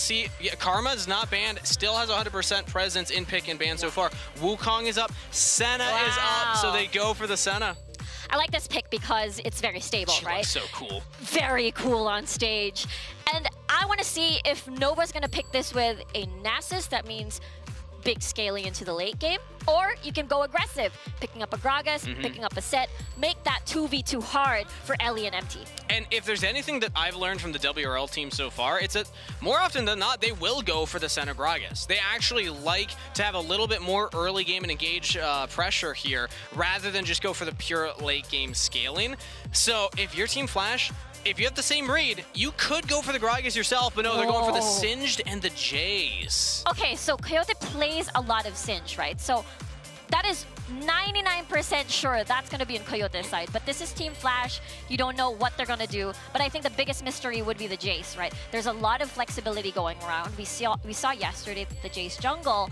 see, yeah, Karma is not banned, still has 100% presence in pick and ban so far. Wukong is up, Senna is up, so they go for the Senna. I like this pick because it's very stable, She right? looks so cool. Very cool on stage. And I want to see if Nova's going to pick this with a Nasus. That means big scaling into the late game. Or you can go aggressive, picking up a Gragas, picking up a Set, make that 2v2 hard for Ellie and MT. And if there's anything that I've learned from the WRL team so far, it's that more often than not, they will go for the Senna Gragas. They actually like to have a little bit more early game and engage pressure here, rather than just go for the pure late game scaling. So if you're Team Flash, if you have the same read, you could go for the Gragas yourself, but no, they're going for the Singed and the Jays. Okay, so Coyote plays a lot of Singe, right? So that is 99% sure that's going to be in Coyote's side. But this is Team Flash. You don't know what they're going to do. But I think the biggest mystery would be the Jace, right? There's a lot of flexibility going around. We saw yesterday the Jace jungle.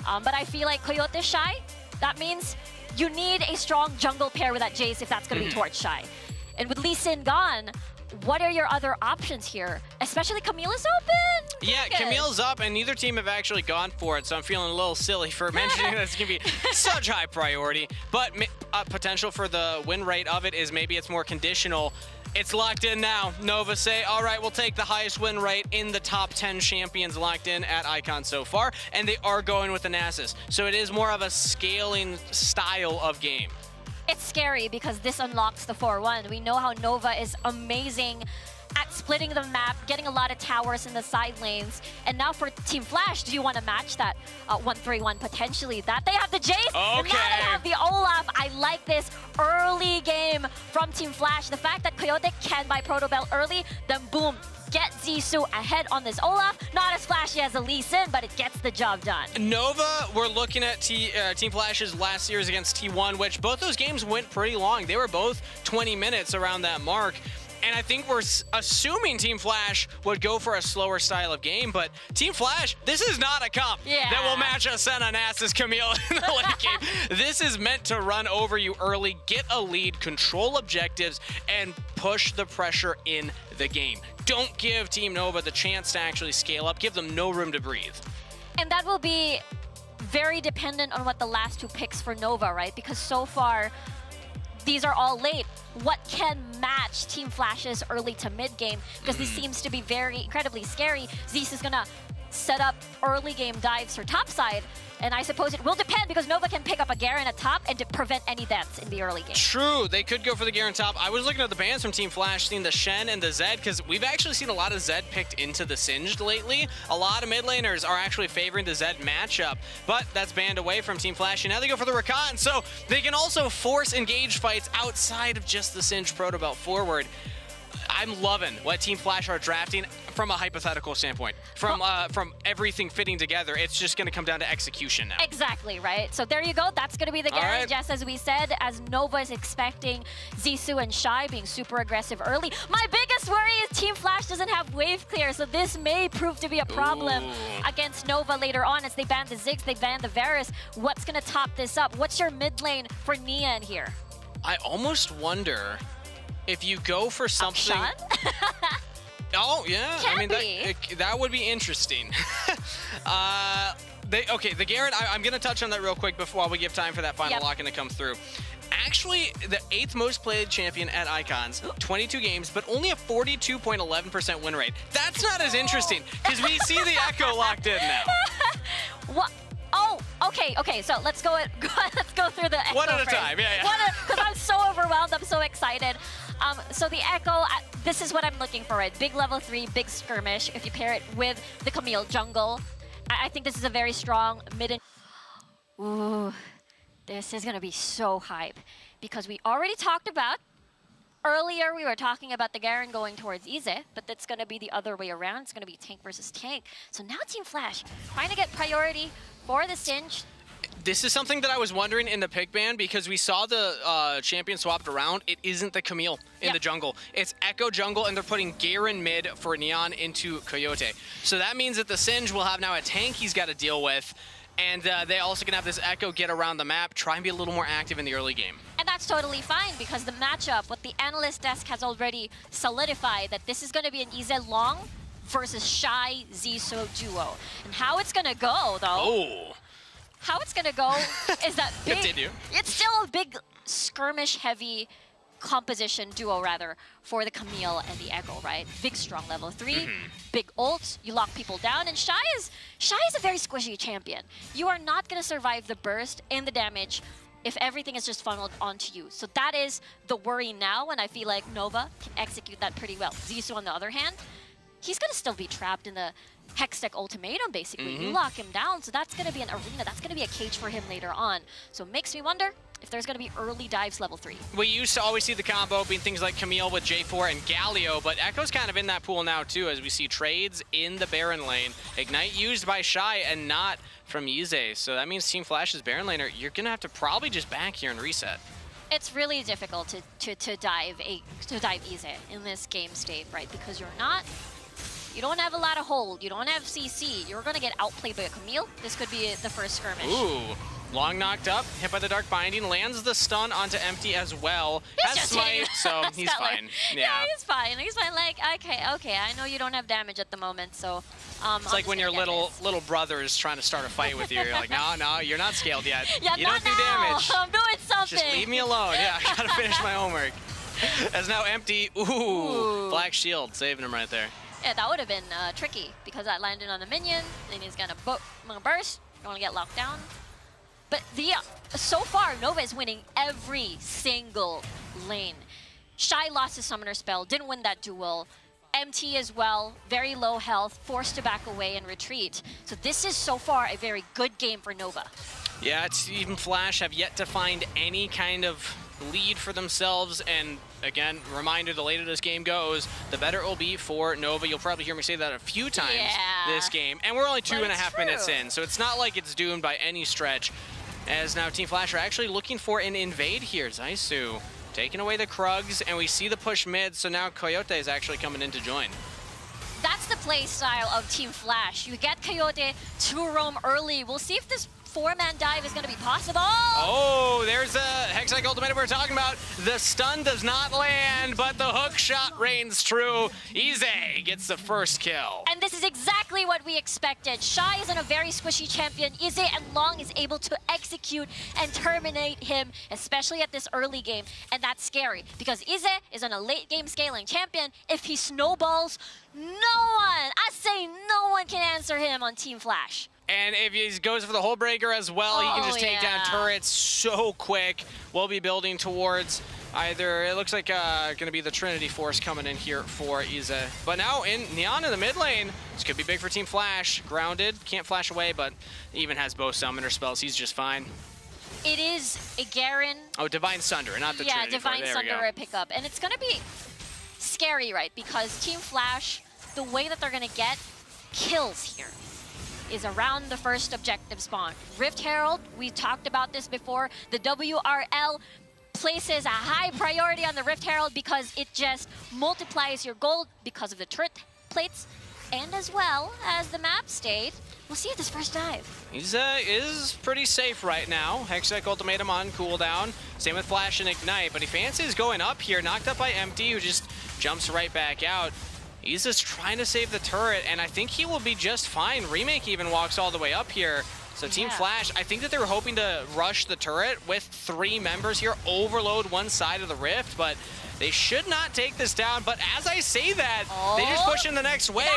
But I feel like Coyote's shy. That means you need a strong jungle pair with that Jace if that's going to be Torch shy. And with Lee Sin gone, what are your other options here? Especially Camille's open. Yeah, Camille's up, and neither team have actually gone for it, so I'm feeling a little silly for mentioning that it's going to be such high priority. But potential for the win rate of it is maybe it's more conditional. It's locked in now. Nova say, all right, we'll take the highest win rate in the top 10 champions locked in at Icon so far, and they are going with the Nasus. So it is more of a scaling style of game. It's scary because this unlocks the 4-1. We know how Nova is amazing at splitting the map, getting a lot of towers in the side lanes. And now for Team Flash, do you want to match that 1-3-1 potentially? That they have the Jace, and now they have the Olaf. I like this early game from Team Flash. The fact that Coyote can buy Proto Bell early, then boom, get Zissou ahead on this Olaf. Not as flashy as a Lee Sin, but it gets the job done. Nova, we're looking at Team Flash's last series against T1, which both those games went pretty long. They were both 20 minutes around that mark. And I think we're assuming Team Flash would go for a slower style of game, but Team Flash, this is not a comp that will match a Senna Nasus Camille in the late game. This is meant to run over you early, get a lead, control objectives, and push the pressure in the game. Don't give Team Nova the chance to actually scale up. Give them no room to breathe. And that will be very dependent on what the last two picks for Nova, right? Because so far, these are all late. What can match Team Flash's early to mid game? Because this seems to be very incredibly scary. Zeus is gonna set up early game dives for top side. And I suppose it will depend because Nova can pick up a Garen at top and to prevent any deaths in the early game. True, they could go for the Garen top. I was looking at the bans from Team Flash, seeing the Shen and the Zed, because we've actually seen a lot of Zed picked into the Singed lately. A lot of mid laners are actually favoring the Zed matchup, but that's banned away from Team Flash, and now they go for the Rakan, so they can also force engaged fights outside of just the Singed Proto Belt forward. I'm loving what Team Flash are drafting from a hypothetical standpoint. From everything fitting together, it's just going to come down to execution now. Exactly, right? So there you go. That's going to be the Garen, just as we said, as Nova is expecting Zissou and Shy being super aggressive early. My biggest worry is Team Flash doesn't have wave clear, so this may prove to be a problem against Nova later on as they ban the Ziggs, they ban the Varus. What's going to top this up? What's your mid lane for Nian here? I almost wonder if you go for something... Oh, yeah. I mean, that would be interesting. The Garen, I'm going to touch on that real quick while we give time for that final lock-in to come through. Actually, the 8th most played champion at Icons, 22 games, but only a 42.11% win rate. That's not as interesting, because we see the Echo locked in now. What? Oh, okay. So let's go through the Echo one at a time. Because I'm so overwhelmed. I'm so excited. So the Echo, this is what I'm looking for, right? Big level 3, big skirmish. If you pair it with the Camille jungle, I think this is a very strong mid. Ooh, this is gonna be so hype because we already talked about. Earlier, we were talking about the Garen going towards Ize, but that's going to be the other way around. It's going to be tank versus tank. So now Team Flash trying to get priority for the Singed. This is something that I was wondering in the pick ban because we saw the champion swapped around. It isn't the Camille in the jungle. It's Echo jungle, and they're putting Garen mid for Neon into Coyote. So that means that the Singe will have now a tank he's got to deal with. And they also can have this Echo get around the map, try and be a little more active in the early game. And that's totally fine because the matchup, what the analyst desk has already solidified, that this is going to be an Ize long versus Shy Ziso duo. And how it's gonna go, though, how it's gonna go is that big, Continue. it's still a big skirmish-heavy composition duo, rather, for the Camille and the Echo, right? Big, strong level 3, big ult, you lock people down, and Shy is a very squishy champion. You are not gonna survive the burst and the damage if everything is just funneled onto you. So that is the worry now, and I feel like Nova can execute that pretty well. Zisu, on the other hand, he's gonna still be trapped in the Hextech ultimatum, basically. You lock him down, so that's gonna be an arena, that's gonna be a cage for him later on. So it makes me wonder if there's gonna be early dives level 3. We used to always see the combo being things like Camille with J4 and Galio, but Echo's kind of in that pool now too, as we see trades in the Baron lane. Ignite used by Shy and not from Yize. So that means Team Flash's Baron laner, you're gonna have to probably just back here and reset. It's really difficult to dive Yize in this game state, right? Because you don't have a lot of hold, you don't have CC, you're gonna get outplayed by a Camille. This could be the first skirmish. Ooh. Long knocked up, hit by the Dark Binding, lands the stun onto Empty as well. Has Smite, so he's fine. Yeah, he's fine. He's fine. Like, okay, I know you don't have damage at the moment, so it's like when your little brother is trying to start a fight with you. You're like, no, you're not scaled yet. Yeah, you don't do damage. I'm doing something. Just leave me alone. Yeah, I gotta finish my homework. As now Empty, Black Shield, saving him right there. Yeah, that would have been tricky because that landed on a minion, and he's gonna burst. Don't want to get locked down. But so far, Nova is winning every single lane. Shy lost his summoner spell, didn't win that duel. MT as well, very low health, forced to back away and retreat. So this is so far a very good game for Nova. Yeah, Team Flash have yet to find any kind of lead for themselves, and again, reminder, the later this game goes, the better it will be for Nova. You'll probably hear me say that a few times this game, and we're only 2.5 minutes in, so it's not like it's doomed by any stretch, as now Team Flash are actually looking for an invade here. Zaisu taking away the Krugs, and we see the push mid, so now Coyote is actually coming in to join. That's the play style of Team Flash. You get Coyote to roam early. We'll see if this 4-man dive is going to be possible. Oh, there's a Hextech ultimate we're talking about. The stun does not land, but the hook shot reigns true. Ize gets the first kill. And this is exactly what we expected. Shy isn't a very squishy champion. Ize and Long is able to execute and terminate him, especially at this early game. And that's scary, because Ize is on a late game scaling champion. If he snowballs, no one, I say no one can answer him on Team Flash. And if he goes for the Hull Breaker as well, he can just take down turrets so quick. We'll be building towards either, it looks like going to be the Trinity Force coming in here for Ize. But now Neon in the mid lane, this could be big for Team Flash. Grounded, can't flash away, but even has both summoner spells. He's just fine. It is a Garen. Oh, Divine Sunder, not the Trinity Force. Yeah, Divine Sunder pickup. And it's going to be scary, right? Because Team Flash, the way that they're going to get kills here is around the first objective spawn. Rift Herald, we talked about this before. The WRL places a high priority on the Rift Herald because it just multiplies your gold because of the turret plates, and as well as the map state. We'll see at this first dive. He's is pretty safe right now. Hextech ultimatum on cooldown. Same with Flash and Ignite, but he fancies going up here, knocked up by Empty, who just jumps right back out. He's just trying to save the turret, and I think he will be just fine. Remake even walks all the way up here. So Team Flash, I think that they were hoping to rush the turret with 3 members here, overload one side of the rift, but they should not take this down. But as I say that, they just push in the next wave,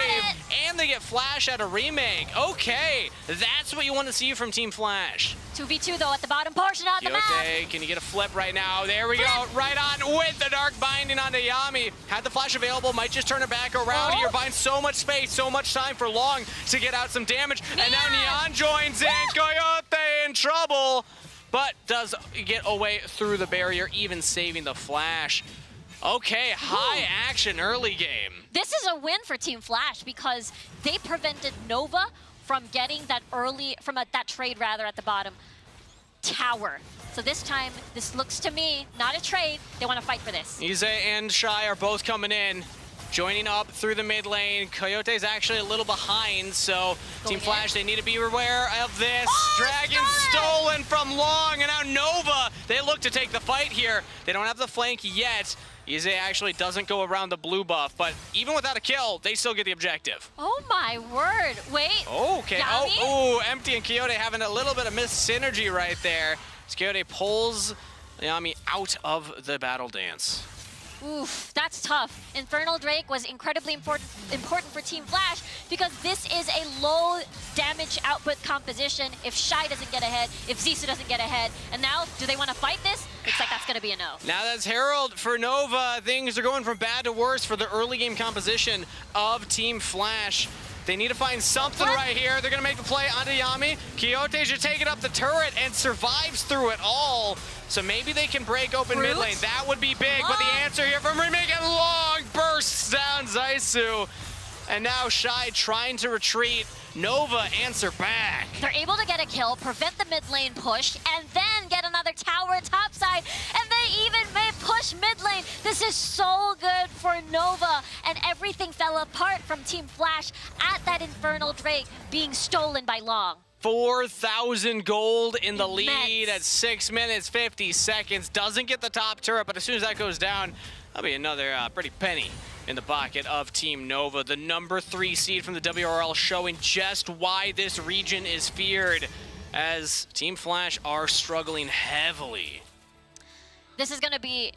and they get Flash at a remake. Okay, that's what you want to see from Team Flash. 2v2 though at the bottom portion of the map. Can you get a flip right now? There we go, right on with the Dark Binding onto Yami. Had the flash available, might just turn it back around here. Finds so much space, so much time for Long to get out some damage. And now Neon joins in, Coyote in trouble, but does get away through the barrier, even saving the flash. Okay, high action early game. This is a win for Team Flash because they prevented Nova from getting that that trade rather at the bottom tower. So this time, this looks to me not a trade. They want to fight for this. Ize and Shy are both coming in. joining up through the mid lane. Coyote's actually a little behind, so Team Flash, they need to be aware of this. Oh, Dragon stolen from Long, and now Nova, they look to take the fight here. They don't have the flank yet. Ize actually doesn't go around the blue buff, but even without a kill, they still get the objective. Oh my word. Wait. Okay. Yami? Oh, Empty and Quixote having a little bit of missed synergy right there. Quixote pulls Yami out of the battle dance. Oof, that's tough. Infernal Drake was incredibly important for Team Flash because this is a low damage output composition if Shy doesn't get ahead, if Zissou doesn't get ahead. And now, do they want to fight this? Looks like that's going to be a no. Now that's Herald for Nova. Things are going from bad to worse for the early game composition of Team Flash. They need to find something right here. They're going to make the play onto Yami. Quixote should take it up the turret and survives through it all. So maybe they can break open mid lane. That would be big, but the answer here from Remake and Long bursts down Zissou. And now Shy trying to retreat. Nova answer back. They're able to get a kill, prevent the mid lane push, and then get another tower topside, and they even may push mid lane. This is so good for Nova, and everything fell apart from Team Flash at that Infernal Drake being stolen by Long. 4,000 gold in the lead at 6 minutes, 50 seconds. Doesn't get the top turret, but as soon as that goes down, that'll be another pretty penny in the pocket of Team Nova. The number 3 seed from the WRL showing just why this region is feared as Team Flash are struggling heavily. This is going to be,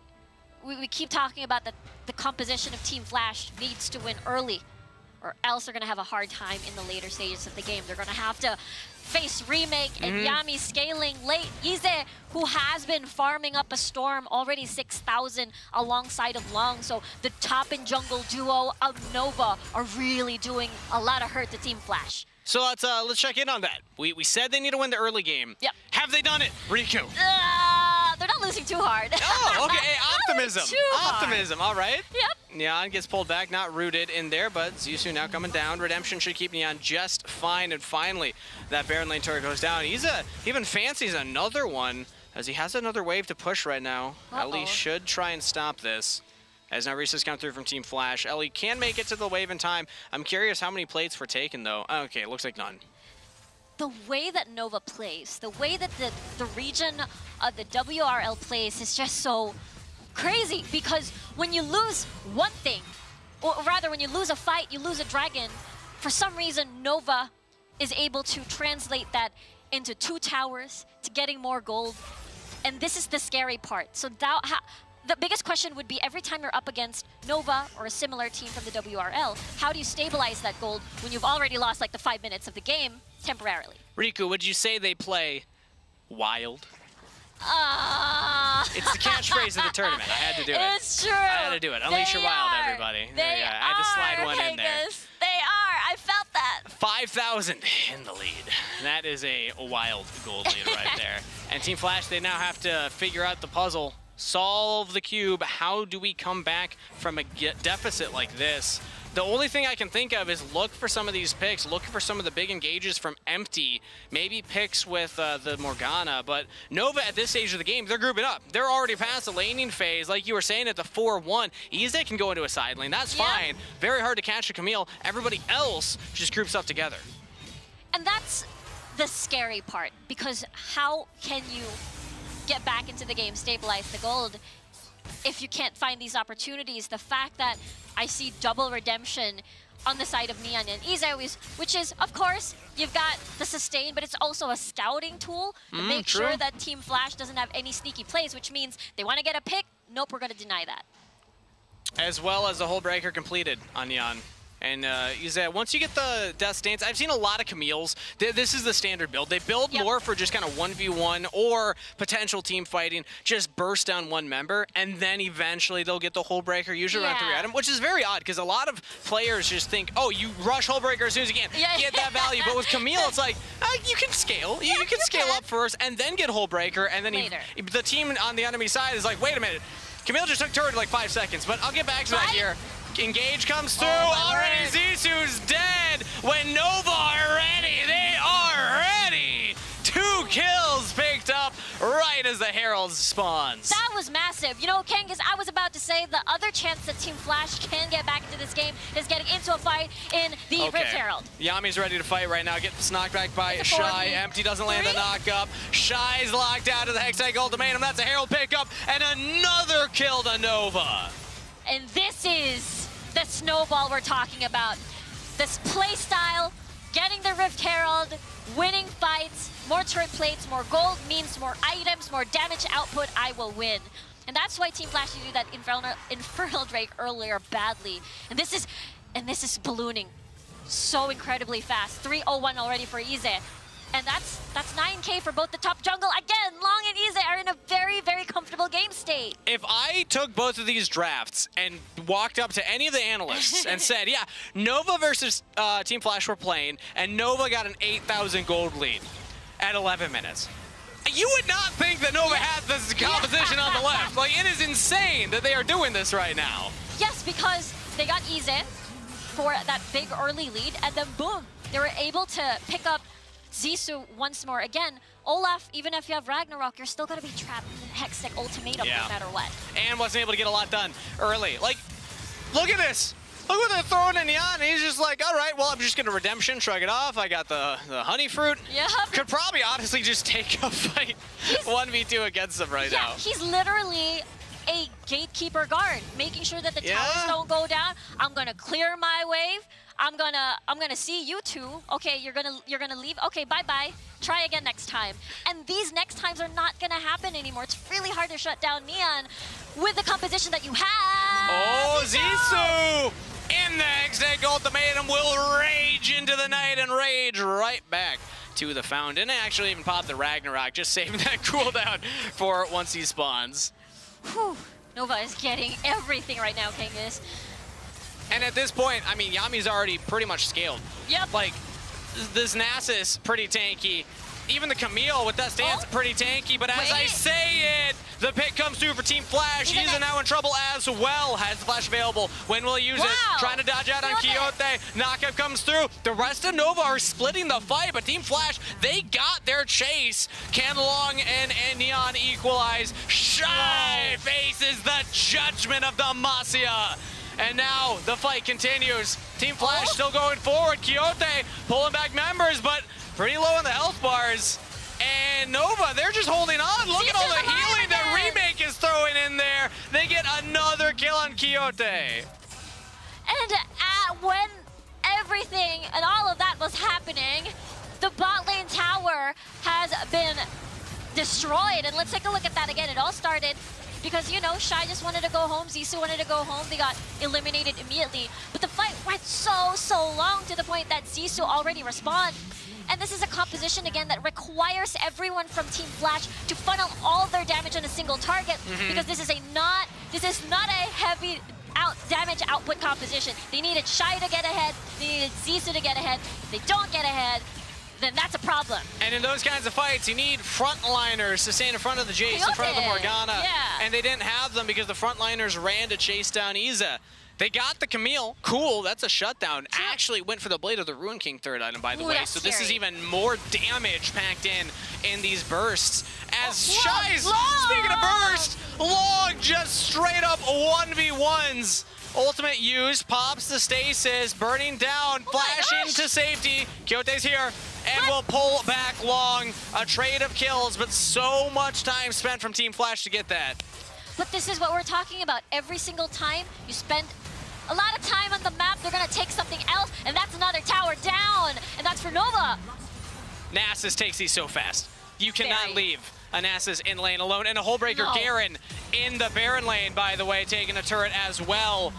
we keep talking about the composition of Team Flash needs to win early, or else they're going to have a hard time in the later stages of the game. They're going to have to face Remake and Yami scaling late. Ize, who has been farming up a Storm, already 6,000 alongside of Long. So the top and jungle duo of Nova are really doing a lot of hurt to Team Flash. So let's check in on that. We said they need to win the early game. Yep. Have they done it, Riku? They're not losing too hard. Oh, okay. Hey, optimism. Hard. Optimism. All right. Yep. Neon gets pulled back, not rooted in there, but Zissou now coming down. Redemption should keep Neon just fine, and finally, that Baron lane turret goes down. He even fancies another one, as he has another wave to push right now. Ellie should try and stop this, as now Risa's come through from Team Flash. Ellie can make it to the wave in time. I'm curious how many plates were taken, though. Okay, it looks like none. The way that Nova plays, the way that the region of the WRL plays is just so crazy, because when you lose one thing, or rather when you lose a fight, you lose a dragon, for some reason Nova is able to translate that into 2 towers, to getting more gold, and this is the scary part. So the biggest question would be, every time you're up against Nova or a similar team from the WRL, how do you stabilize that gold when you've already lost like the 5 minutes of the game temporarily? Riku, would you say they play wild? It's the catchphrase of the tournament. I had to do it. It's true. I had to do it. Unleash your wild, everybody. They I had to slide one in there. They are. I felt that. 5,000 in the lead. That is a wild gold lead right there. And Team Flash, they now have to figure out the puzzle. Solve the cube. How do we come back from a deficit like this? The only thing I can think of is look for some of these picks, look for some of the big engages from Empty, maybe picks with the Morgana, but Nova at this stage of the game, they're grouping up. They're already past the laning phase, like you were saying at the 4-1. Ize can go into a side lane, that's fine. Very hard to catch a Camille. Everybody else just groups up together. And that's the scary part, because how can you get back into the game, stabilize the gold, if you can't find these opportunities? The fact that I see double redemption on the side of Neon and Ize, which is, of course, you've got the sustain, but it's also a scouting tool to make sure that Team Flash doesn't have any sneaky plays, which means they want to get a pick. Nope, we're going to deny that. As well as the whole breaker completed on Neon. And once you get the Death Stance, I've seen a lot of Camille's. This is the standard build. They build more for just kind of 1v1 or potential team fighting, just burst down one member, and then eventually they'll get the Hull Breaker, usually around 3 items, which is very odd because a lot of players just think, oh, you rush Hull Breaker as soon as you can, get that value. But with Camille, it's like, you can scale. You can scale up first and then get Hull Breaker, and then the team on the enemy side is like, wait a minute, Camille just took turret in like 5 seconds, but I'll get back to that here. Engage comes through. Already Zissou's dead. When Nova are ready, they are ready. 2 kills picked up right right as the Herald spawns. That was massive. You know, Kangas, I was about to say the other chance that Team Flash can get back into this game is getting into a fight in the Rift Herald. Yami's ready to fight right now. Gets knocked back by It's a Shy. 4v3. Empty doesn't land the knock-up. Shy's locked out of the Hextech ultimatum. That's a Herald pickup and another kill to Nova. And this is the snowball we're talking about. This play style, getting the Rift Herald, winning fights, more turret plates, more gold means more items, more damage output, I will win. And that's why Team Flash did that Infernal Drake earlier badly. And this is ballooning so incredibly fast. 301 already for Ize. And that's 9K for both the top jungle. Again, Long and Ize are in a very, very comfortable game state. If I took both of these drafts and walked up to any of the analysts and said, yeah, Nova versus Team Flash were playing, and Nova got an 8,000 gold lead at 11 minutes. You would not think that Nova had this composition on the left. Like, it is insane that they are doing this right now. Yes, because they got Ize for that big early lead, and then boom, they were able to pick up Zissou once more. Again, Olaf, even if you have Ragnarok, you're still gonna be trapped in the Hextech ultimatum no matter what. And wasn't able to get a lot done early. Like, look at this. Look what they're throwing in Yan. He's just like, all right, well, I'm just gonna redemption, shrug it off. I got the honey fruit. Yeah. Could probably honestly just take a fight 1v2 against them right now. He's literally a gatekeeper guard, making sure that the towers don't go down. I'm gonna clear my wave. I'm gonna see you two. Okay, you're gonna leave. Okay, bye-bye. Try again next time. And these next times are not gonna happen anymore. It's really hard to shut down Neon with the composition that you have. Oh, Zissou! In the Hextech ultimatum will rage into the night and rage right back to the fountain. And actually even pop the Ragnarok, just saving that cooldown for once he spawns. Whew. Nova is getting everything right now, Kangas. And at this point, I mean, Yami's already pretty much scaled. Yep. Like, this Nasus, pretty tanky. Even the Camille with that stance, pretty tanky. But as I say it, the pick comes through for Team Flash. He's now in trouble as well. Has the flash available. When will he use it? Trying to dodge out on Quixote. Knockup comes through. The rest of Nova are splitting the fight, but Team Flash, they got their chase. Can Long and Neon equalize? Shy faces the judgment of Demacia. And now the fight continues. Team Flash still going forward. Quixote pulling back members, but pretty low in the health bars. And Nova, they're just holding on. Look at all the healing that Remake is throwing in there. They get another kill on Quixote. And when everything and all of that was happening, the bot lane tower has been destroyed. And let's take a look at that again. It all started because, you know, Shy just wanted to go home, Zissou wanted to go home, they got eliminated immediately. But the fight went so long to the point that Zissou already respawned. And this is a composition, again, that requires everyone from Team Flash to funnel all their damage on a single target, because this is not a heavy damage output composition. They needed Shy to get ahead, they needed Zissou to get ahead. If they don't get ahead, then that's a problem. And in those kinds of fights, you need frontliners to stand in front of the Jace, in front of the Morgana. And they didn't have them because the frontliners ran to chase down Ize. They got the Camille. Cool, that's a shutdown. Actually went for the Blade of the Ruin King third item, by the way. So this is even more damage packed in these bursts. As Shy's, speaking of burst, Long just straight up 1v1s. Ultimate use, pops the stasis, burning down, flash into safety. Quixote's here, and will pull back Long. A trade of kills, but so much time spent from Team Flash to get that. But this is what we're talking about. Every single time you spend a lot of time on the map, they're gonna take something else, and that's another tower down, and that's for Nova. Nasus takes these so fast. You cannot leave a Nasus in lane alone, and a Hullbreaker Garen in the Baron lane, by the way, taking a turret as well.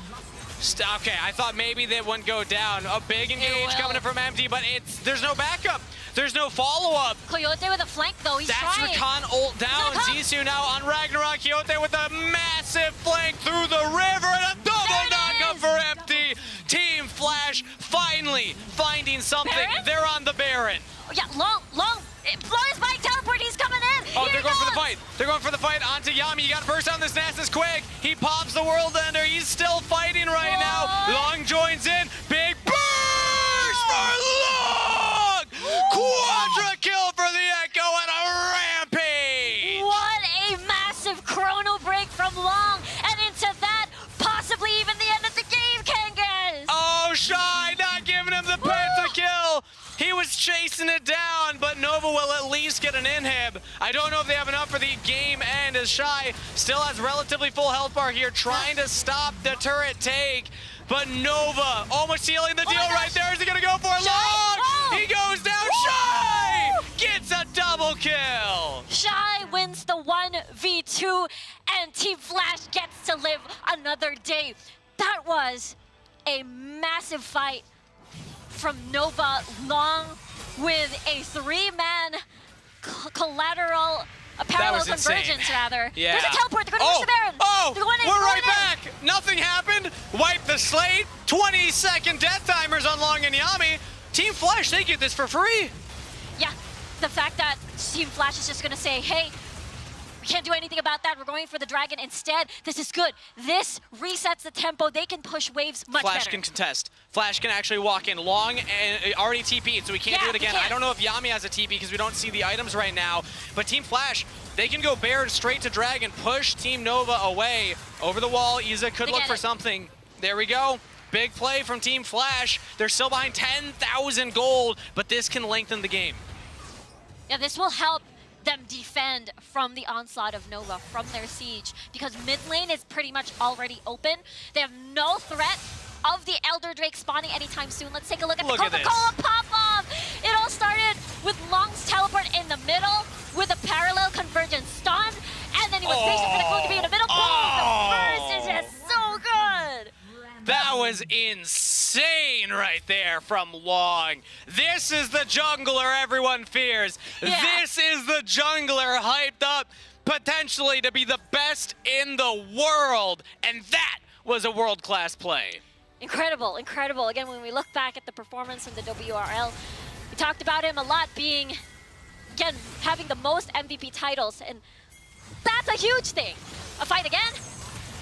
Okay, I thought maybe they wouldn't go down. A big engage coming in from Empty, but there's no backup. There's no follow-up. Coyote with a flank, though. He's trying. Recon ult down. Zissou now on Ragnarok. Quixote with a massive flank through the river, and a double knockup for Empty. Team Flash finally finding something. Baron? They're on the Baron. Yeah, Long. Flawless Bike teleport, he's coming in. They're going for the fight. They're going for the fight onto Yami. You got to burst down this Nasus quick. He pops the World Ender. He's still fighting right now. Long joins in. Big burst for Long! Quadra kill for the Echo and a rampage! What was chasing it down, but Nova will at least get an inhib. I don't know if they have enough for the game end, as Shy still has relatively full health bar here, trying to stop the turret take. But Nova almost sealing the deal right there. Is he gonna go for a long? He goes down. Shy gets a double kill. Shy wins the 1v2, and Team Flash gets to live another day. That was a massive fight from Nova Long with a 3-man collateral, a parallel convergence rather. Yeah. There's a teleport, they're gonna push the Baron. We're right back. Nothing happened. Wipe the slate. 20-second death timers on Long and Yami. Team Flash, they get this for free. Yeah, the fact that Team Flash is just gonna say, hey, we can't do anything about that. We're going for the dragon instead. This is good. This resets the tempo. They can push waves much better. Flash can contest. Flash can actually walk in. Long and already TP'd, so we can't do it again. I don't know if Yami has a TP because we don't see the items right now. But Team Flash, they can go Baron straight to dragon, push Team Nova away. Over the wall, Iza could look for something. There we go. Big play from Team Flash. They're still behind 10,000 gold, but this can lengthen the game. Yeah, this will help them defend from the onslaught of Nova, from their siege, because mid lane is pretty much already open. They have no threat of the Elder Drake spawning anytime soon. Let's take a look at the Coca-Cola pop-off. It all started with Long's teleport in the middle with a parallel convergence stun, and then he was basically going to be in the middle. The first is just so good. That was insane right there from Long. This is the jungler everyone fears. Yeah. This is the jungler hyped up potentially to be the best in the world. And that was a world-class play. Incredible, incredible. Again, when we look back at the performance in the WRL, we talked about him a lot being, again, having the most MVP titles. And that's a huge thing. A fight again.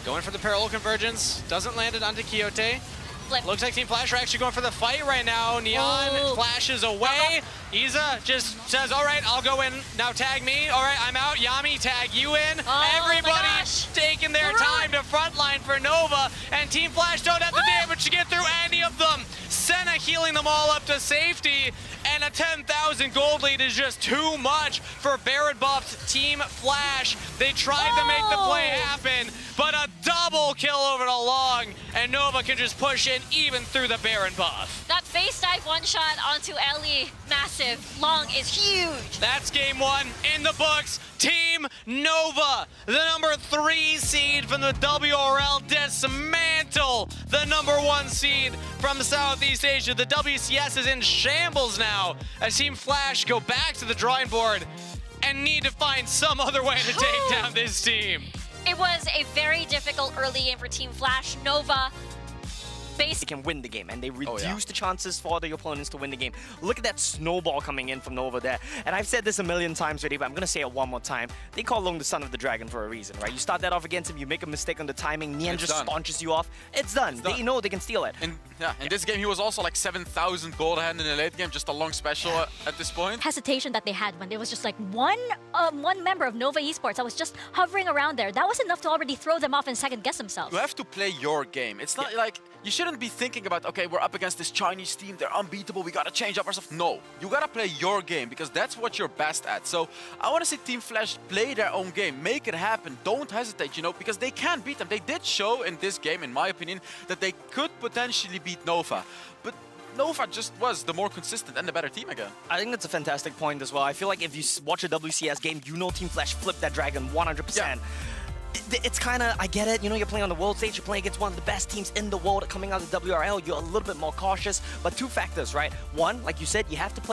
Going for the parallel convergence. Doesn't land it onto Quixote. Flip. Looks like Team Flash are actually going for the fight right now. Neon flashes away. Iza just says, all right, I'll go in. Now tag me. All right, I'm out. Yami, tag you in. Everybody taking their time to frontline for Nova. And Team Flash don't have the damage to get through any of them. Senna healing them all up to safety. And a 10,000 gold lead is just too much for Baron buffed Team Flash. They tried to make the play happen, but a double kill over to Long, and Nova can just push in even through the Baron buff. That face dive one shot onto Ellie, massive. Long is huge. That's game one in the books. Team Nova, the number 3 seed from the WRL, dismantle the number 1 seed from Southeast Asia. The WCS is in shambles now as Team Flash go back to the drawing board and need to find some other way to take down this team. It was a very difficult early game for Team Flash. Nova They can win the game, and they reduce the chances for the opponents to win the game. Look at that snowball coming in from Nova there. And I've said this a million times already, but I'm going to say it one more time. They call Long the son of the dragon for a reason, right? You start that off against him, you make a mistake on the timing, Nian just staunches you off. It's done. They know they can steal it. And in this game, he was also like 7,000 gold ahead in the late game, just a Long special at this point. Hesitation that they had when there was just like one member of Nova Esports that was just hovering around there. That was enough to already throw them off and second guess themselves. You have to play your game. It's not like, you shouldn't be thinking about, okay, we're up against this Chinese team, they're unbeatable, we gotta change up our stuff. No, you gotta play your game because that's what you're best at. So I want to see Team Flash play their own game, make it happen, don't hesitate, you know, because they can beat them. They did show in this game, in my opinion, that they could potentially beat Nova. But Nova just was the more consistent and the better team again. I think that's a fantastic point as well. I feel like if you watch a WCS game, you know Team Flash flipped that dragon 100%. Yeah. It's kind of, I get it, you know, you're playing on the world stage, you're playing against one of the best teams in the world coming out of the WRL, you're a little bit more cautious, but 2 factors, right? One, like you said, you have to play